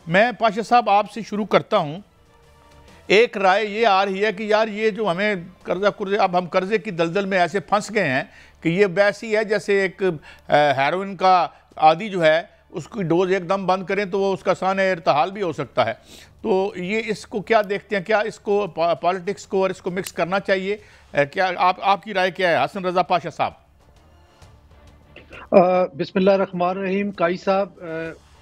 मैं पाशा साहब आपसे शुरू करता हूँ। एक राय ये आ रही है कि यार ये जो हमें कर्जा कुर्जे, अब हम कर्जे की दलदल में ऐसे फंस गए हैं कि ये वैसी है जैसे एक हेरोइन का आदी जो है उसकी डोज एकदम बंद करें तो वो उसका सान इर्तहाल भी हो सकता है। तो ये इसको क्या देखते हैं, क्या इसको पॉलिटिक्स को और इसको मिक्स करना चाहिए? क्या आपकी राय क्या है हसन रजा पाशा साहब? बिस्मिल्लाह रहमान रहीम। काई साहब,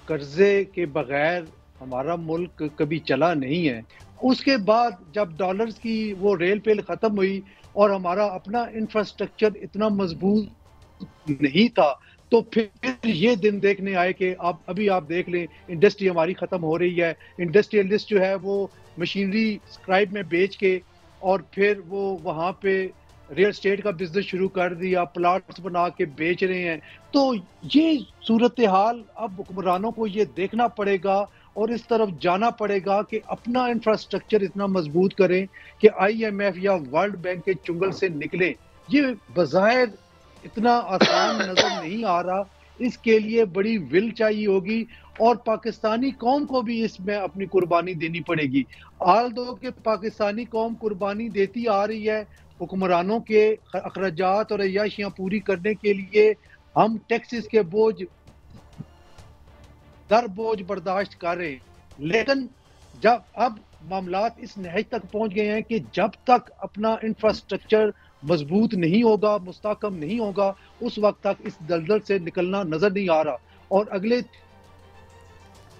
कर्जे के बगैर हमारा मुल्क कभी चला नहीं है। उसके बाद जब डॉलर्स की वो रेल पेल ख़त्म हुई और हमारा अपना इंफ्रास्ट्रक्चर इतना मजबूत नहीं था, तो फिर ये दिन देखने आए कि आप अभी आप देख लें, इंडस्ट्री हमारी ख़त्म हो रही है। इंडस्ट्रियलिस्ट जो है वो मशीनरी स्क्राइब में बेच के और फिर वो वहाँ पे रियल स्टेट का बिजनेस शुरू कर दिया, प्लाट्स बना के बेच रहे हैं। तो ये सूरत हाल अब हुक्मरानों को ये देखना पड़ेगा और इस तरफ जाना पड़ेगा कि अपना इंफ्रास्ट्रक्चर इतना मजबूत करें कि IMF या वर्ल्ड बैंक के चुंगल से निकलें। ये बज़ाहिर इतना आसान नजर नहीं आ रहा। इसके लिए बड़ी विल चाहिए होगी और पाकिस्तानी कौम को भी इसमें अपनी कुर्बानी देनी पड़ेगी। आल दो कि पाकिस्तानी कौम कुर्बानी देती आ रही है, हुक्मरानों के अखराजात और अय्याशियां पूरी करने के लिए हम टैक्सेस के बोझ दर बोझ बर्दाश्त कर रहे हैं। लेकिन जब अब मामलात इस नहज तक पहुंच गए हैं कि जब तक अपना इंफ्रास्ट्रक्चर मजबूत नहीं होगा, मुस्तहकम नहीं होगा, उस वक्त तक इस दलदल से निकलना नजर नहीं आ रहा। और अगले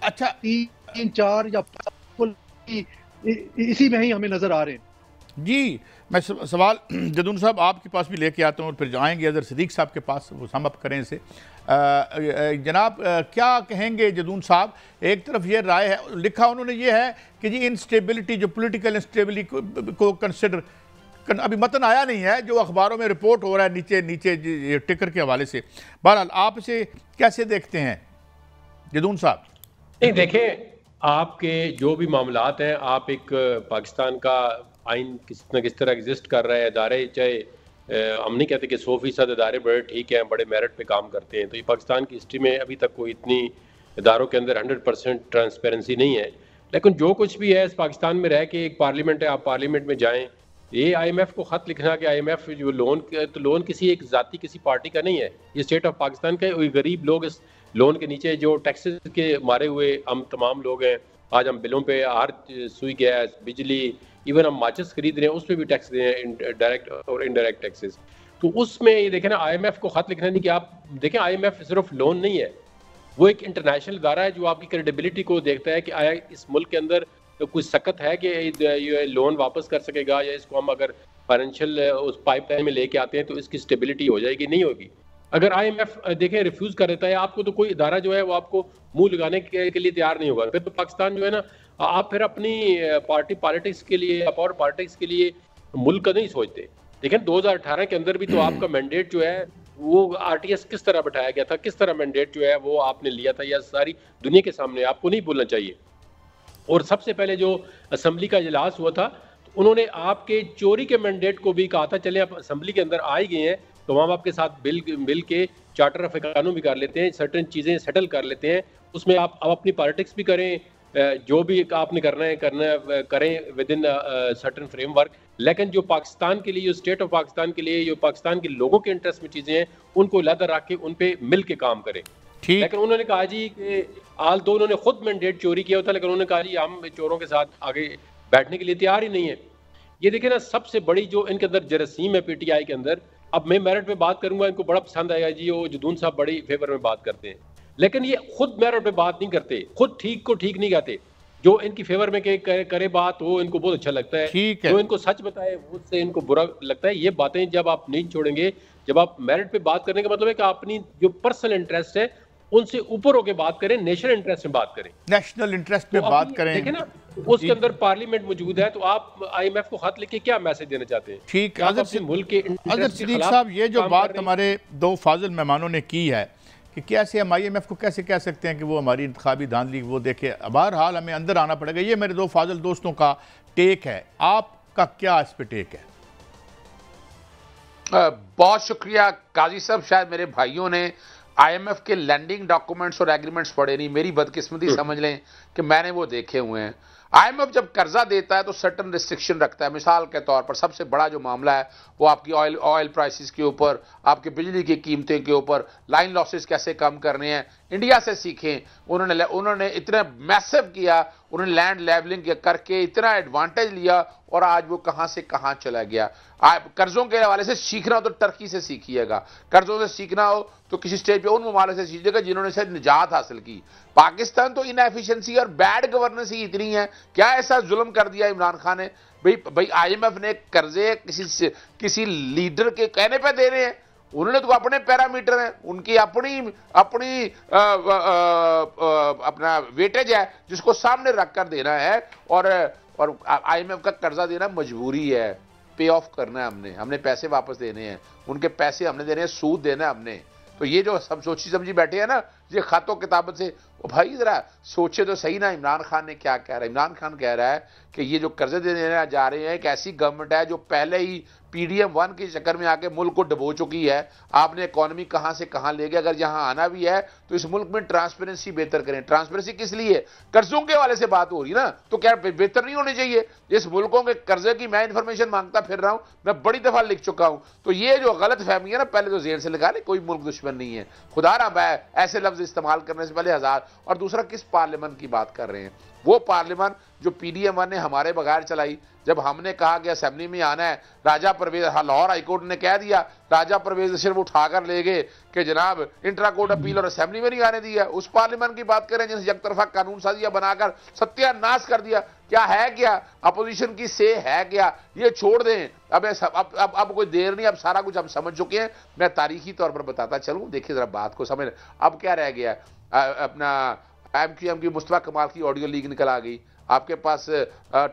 अच्छा 3-4 या 5 इसी में ही हमें नजर आ रहे हैं। जी, मैं सवाल जदून साहब आपके पास भी लेके आता हूँ और फिर जाएंगे अदर सिद्दीक साहब के पास, वो सम अप करें इसे। जनाब क्या कहेंगे जदून साहब? एक तरफ ये राय है, लिखा उन्होंने ये है कि जी इंस्टेबिलिटी, जो पॉलिटिकल इंस्टेबिलिटी को कंसिडर, अभी मतन आया नहीं है, जो अखबारों में रिपोर्ट हो रहा है नीचे नीचे टिकर के हवाले से। बहरहाल आप इसे कैसे देखते हैं जदून साहब? नहीं, देखें, आपके जो भी मामलात हैं, आप एक पाकिस्तान का आइन किस न किस तरह एग्जिस्ट कर रहा है, इदारे, चाहे हम नहीं कहते कि 100% इदारे बड़े ठीक हैं, बड़े मेरिट पे काम करते हैं, तो ये पाकिस्तान की हिस्ट्री में अभी तक कोई इतनी इदारों के अंदर 100% ट्रांसपेरेंसी नहीं है। लेकिन जो कुछ भी है, इस पाकिस्तान में रह के, एक पार्लियामेंट है, आप पार्लियामेंट में जाएँ, ये IMF को ख़त लिखना कि IMF जो लोन, तो लोन किसी एक जाति किसी पार्टी का नहीं है, ये स्टेट ऑफ पाकिस्तान का है। गरीब लोग इस लोन के नीचे जो टैक्सेस के मारे हुए हम तमाम लोग हैं, आज हम बिलों पे हर सुई, गैस, बिजली, इवन हम माचिस खरीद रहे हैं उस पर भी टैक्स दे रहे हैं, डायरेक्ट और इनडायरेक्ट टैक्सेस। तो उसमें ये देखें ना, IMF को खत लिखना नहीं कि आप देखें, IMF सिर्फ लोन नहीं है, वो एक इंटरनेशनल इदारा है जो आपकी क्रेडिबिलिटी को देखता है कि आया इस मुल्क के अंदर तो कुछ सकत है कि ये लोन वापस कर सकेगा, या इसको हम अगर फाइनेंशियल उस पाइपलाइन में लेके आते हैं तो इसकी स्टेबिलिटी हो जाएगी, नहीं होगी। अगर IMF देखें रिफ्यूज कर देता है आपको, तो कोई इदारा जो है वो आपको मुंह लगाने के लिए तैयार नहीं होगा। फिर तो पाकिस्तान जो है ना, आप फिर अपनी पार्टी पॉलिटिक्स के लिए या पावर पॉलिटिक्स के लिए मुल्क का नहीं सोचते। लेकिन 2018 के अंदर भी तो आपका मैंडेट जो है वो RTS किस तरह बैठाया गया था, किस तरह मैंडेट जो है वो आपने लिया था, या सारी दुनिया के सामने आपको नहीं भूलना चाहिए। और सबसे पहले जो असम्बली का इजलास हुआ था, तो उन्होंने आपके चोरी के मैंडेट को भी कहा था, चले आप असम्बली के अंदर आ ही गए हैं तो हम आपके साथ बिल के चार्टर ऑफ कानून भी कर लेते हैं, सर्टेन चीज़ें सेटल कर लेते हैं, उसमें आप अपनी पॉलिटिक्स भी करें, जो भी आपने करना है करें विद इन सर्टेन फ्रेमवर्क। लेकिन जो पाकिस्तान के लिए, जो स्टेट ऑफ पाकिस्तान के लिए, जो पाकिस्तान के लोगों के इंटरेस्ट में चीज़ें हैं, उनको लदा रख के उन पे मिल के काम करें। लेकिन उन्होंने कहा जी कि आल दो उन्होंने खुद मैंडेट चोरी किया होता, लेकिन उन्होंने कहा जी हम चोरों के साथ आगे बैठने के लिए तैयार ही नहीं है। ये देखें ना, सबसे बड़ी जो इनके अंदर जरासीम है PTI के अंदर, अब मैं मेरिट पे बात करूंगा, इनको बड़ा पसंद आएगा जी, वो जदून साहब बड़ी फेवर में बात करते हैं, लेकिन ये खुद मेरिट पे बात नहीं करते, खुद ठीक को ठीक नहीं कहते। जो इनकी फेवर में करे बात वो इनको बहुत अच्छा लगता है, जो इनको सच बताए उससे इनको बुरा लगता है। ये बातें जब आप नहीं छोड़ेंगे, जब आप मेरिट पे बात करने का मतलब है कि अपनी जो पर्सनल इंटरेस्ट है उनसे ऊपर होकर बात करें, नेशनल इंटरेस्ट में बात करें, नेशनल इंटरेस्ट में बात करें। देखें ना, उसके अंदर पार्लियामेंट मौजूद है, तो आप IMF को खत लिख के क्या मैसेज देना चाहते हैं? ठीक, अपने मुल्क के सिद्दीक साहब, ये जो बात हमारे दो फाजिल मेहमानों ने की है कि कैसे हम IMF को कैसे कह सकते हैं कि वो हमारी इंतखाबी धांधली वो देखे, बहरहाल हमें अंदर आना पड़ेगा। ये मेरे दो फाजिल दोस्तों का टेक है, आपका क्या इस पे टेक है? बहुत शुक्रिया काजी साहब। शायद मेरे भाइयों ने IMF के लैंडिंग डॉक्यूमेंट्स और एग्रीमेंट्स पढ़े नहीं, मेरी बदकिस्मती समझ लें कि मैंने वो देखे हुए हैं। IMF जब कर्जा देता है तो सर्टन रिस्ट्रिक्शन रखता है। मिसाल के तौर पर सबसे बड़ा जो मामला है वो आपकी ऑयल प्राइसेस के ऊपर, आपके बिजली की कीमतें के ऊपर, लाइन लॉसेस कैसे कम करने हैं। इंडिया से सीखें, उन्होंने इतना मैसिव किया, उन्होंने लैंड लेवलिंग करके इतना एडवांटेज लिया और आज वो कहां से कहां चला गया। कर्जों के हवाले से सीखना हो तो टर्की से सीखिएगा, कर्जों से सीखना हो तो किसी स्टेज पे उन ममालिक से सीखिएगा जिन्होंने शायद निजात हासिल की। पाकिस्तान तो इनएफिशिएंसी और बैड गवर्नेंस ही इतनी है। क्या ऐसा जुल्म कर दिया इमरान खान ने? भाई IMF ने कर्जे किसी लीडर के कहने पे दे रहे हैं। उन्होंने तो अपने पैरामीटर हैं, उनकी अपनी अपना वेटेज है जिसको सामने रखकर देना है। और IMF का कर्जा देना मजबूरी है, पे ऑफ करना है, हमने पैसे वापस देने हैं, उनके पैसे हमने देने हैं, सूद देना है हमने। तो ये जो सब सोची समझी बैठे हैं ना, ये खातों किताबत से, वो भाई जरा सोचे तो सही ना इमरान खान ने क्या कह रहा है। इमरान खान कह रहा है कि ये जो कर्जे देने जा रहे हैं, एक ऐसी गवर्नमेंट है जो पहले ही PDM 1 के चक्कर में आके मुल्क को डुबो चुकी है। आपने इकोनॉमी कहां से कहां ले गए। अगर यहां आना भी है तो इस मुल्क में ट्रांसपेरेंसी बेहतर करें। ट्रांसपेरेंसी किस लिए? कर्जों के हवाले से बात हो रही ना, तो क्या बेहतर नहीं होनी चाहिए? इस मुल्कों के कर्जे की मैं इंफॉर्मेशन मांगता फिर रहा हूं, मैं बड़ी दफा लिख चुका हूं। तो ये जो गलत फहमी है ना, पहले तो जेल से लगा ले, कोई मुल्क दुश्मन नहीं है, खुदा ना मैं ऐसे लफ्ज इस्तेमाल करने से पहले हजार। और दूसरा, किस पार्लियामेंट की बात कर रहे हैं? वो पार्लियामेंट जो PDM 1 ने हमारे बगैर चलाई। जब हमने कहा कि असेंबली में आना है, राजा परवेज, लाहौर हाईकोर्ट ने कह दिया, राजा परवेज सिर्फ उठाकर ले गए कि जनाब इंट्रा कोर्ट अपील और असेंबली में नहीं आने दिया। उस पार्लियामेंट की बात करें जिसने एक तरफा कानून साजिया बनाकर सत्यानाश कर दिया। क्या है, क्या अपोजिशन की से है क्या? ये छोड़ दें, अब कोई देर नहीं, अब सारा कुछ हम समझ चुके हैं। मैं तारीखी तौर पर बताता चलूं, देखिए जरा बात को समझ। अब क्या रह गया? अपना MQM की मुस्तफा कमाल की ऑडियो लीक निकल आ गई, आपके पास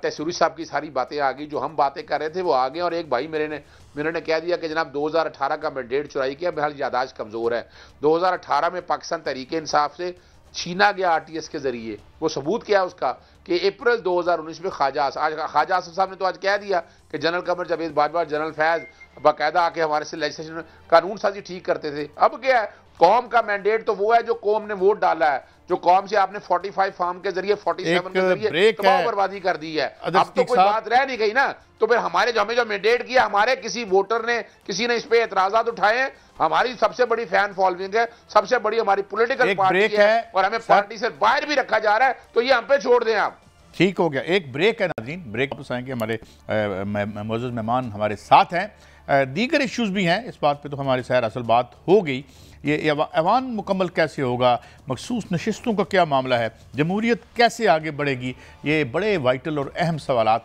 टेसूरी साहब की सारी बातें आ गई, जो हम बातें कर रहे थे वो आ गए। और एक भाई मेरे ने कह दिया कि जनाब 2018 का मैंडेट चुराई किया। बहरहाल यादाश्त कमजोर है। 2018 में पाकिस्तान तहरीक इंसाफ से छीना गया RTS के जरिए। वो सबूत क्या है उसका कि अप्रैल 2019 में ख्वाजा आसिफ साहब ने तो आज कह दिया कि जनरल कमर जावेद बाजवा, जनरल फैज बाकायदा आके हमारे से लेजिस्लेशन कानून साजी ठीक करते थे। अब क्या है? कौम का मैंडेट तो वो है जो कौम ने वोट डाला है, जो कौम से आपने 45 फार्म के जरिए 47 के जरिए तबाह बर्बादी कर दी है। अब तो कोई बात रह नहीं गई ना। तो फिर हमें जो मैंडेट किया, हमारे किसी वोटर ने, किसी ने इस पे एतराजात उठाए हैं। हमारी सबसे बड़ी फैन फॉलोइंग है, सबसे बड़ी हमारी पॉलिटिकल पार्टी है और हमें पार्टी से बाहर भी रखा जा रहा है। तो ये हम पे छोड़ दें आप। ठीक हो गया, एक ब्रेक है नाज़रीन, ब्रेक वापस आएंगे। हमारे मौजूद मेहमान हमारे साथ हैं, दीगर इश्यूज़ भी हैं, इस बात पे तो हमारी सैर असल बात हो गई। ये ऐवान मुकम्मल कैसे होगा, मखसूस नशिस्तों का क्या मामला है, जमहूरियत कैसे आगे बढ़ेगी, ये बड़े वाइटल और अहम सवालात हैं।